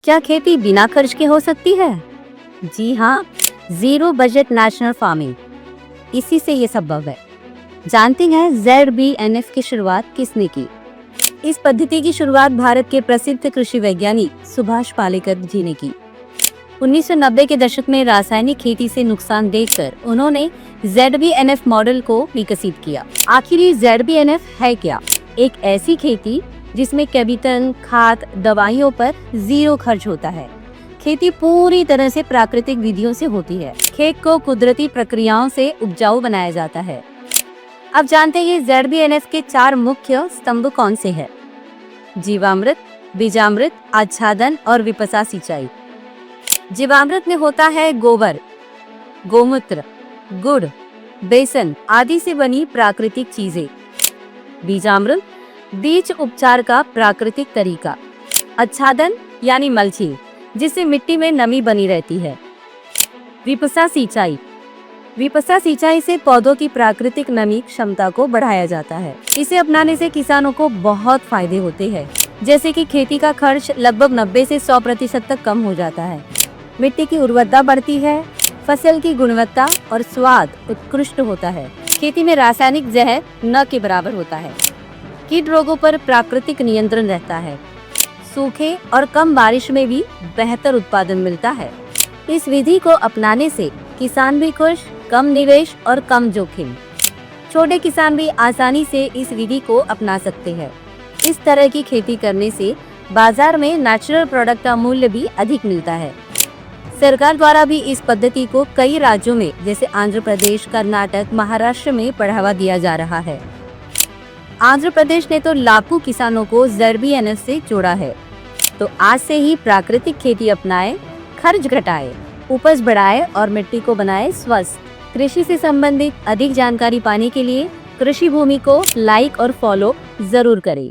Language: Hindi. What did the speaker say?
क्या खेती बिना खर्च के हो सकती है? जी हाँ, जीरो बजट नेशनल फार्मिंग, इसी से ये संभव है। जानते हैं ZBNF की शुरुआत किसने की? इस पद्धति की शुरुआत भारत के प्रसिद्ध कृषि वैज्ञानिक सुभाष पालेकर जी ने की। 1990 के दशक में रासायनिक खेती से नुकसान देखकर उन्होंने ZBNF मॉडल को विकसित किया। आखिर ये ZBNF है क्या? एक ऐसी खेती जिसमें केमिकल, खाद, दवाइयों पर जीरो खर्च होता है। खेती पूरी तरह से प्राकृतिक विधियों से होती है। खेत को कुदरती प्रक्रियाओं से उपजाऊ बनाया जाता है। अब जानते हैं ZBNF के 4 मुख्य स्तंभ कौन से हैं? जीवामृत, बीजामृत, आच्छादन और विपसा सिंचाई। जीवामृत में होता है गोबर, गोमूत्र, गुड़, बेसन आदि से बनी प्राकृतिक चीजें। बीजामृत बीज उपचार का प्राकृतिक तरीका। आच्छादन यानी मल्चिंग, जिससे मिट्टी में नमी बनी रहती है। विपसा सिंचाई, विपसा सिंचाई से पौधों की प्राकृतिक नमी क्षमता को बढ़ाया जाता है। इसे अपनाने से किसानों को बहुत फायदे होते हैं, जैसे कि खेती का खर्च लगभग 90 से 100% तक कम हो जाता है। मिट्टी की उर्वरता बढ़ती है, फसल की गुणवत्ता और स्वाद उत्कृष्ट होता है। खेती में रासायनिक जहर न के बराबर होता है। कीट रोगों पर प्राकृतिक नियंत्रण रहता है। सूखे और कम बारिश में भी बेहतर उत्पादन मिलता है। इस विधि को अपनाने से किसान भी खुश, कम निवेश और कम जोखिम। छोटे किसान भी आसानी से इस विधि को अपना सकते हैं। इस तरह की खेती करने से बाजार में नेचुरल प्रोडक्ट का मूल्य भी अधिक मिलता है। सरकार द्वारा भी इस पद्धति को कई राज्यों में जैसे आंध्र प्रदेश, कर्नाटक, महाराष्ट्र में बढ़ावा दिया जा रहा है। आंध्र प्रदेश ने तो लाखों किसानों को ZBNF से जोड़ा है। तो आज से ही प्राकृतिक खेती अपनाएं, खर्च घटाएं, उपज बढ़ाएं और मिट्टी को बनाएं स्वस्थ। कृषि से संबंधित अधिक जानकारी पाने के लिए कृषि भूमि को लाइक और फॉलो जरूर करें।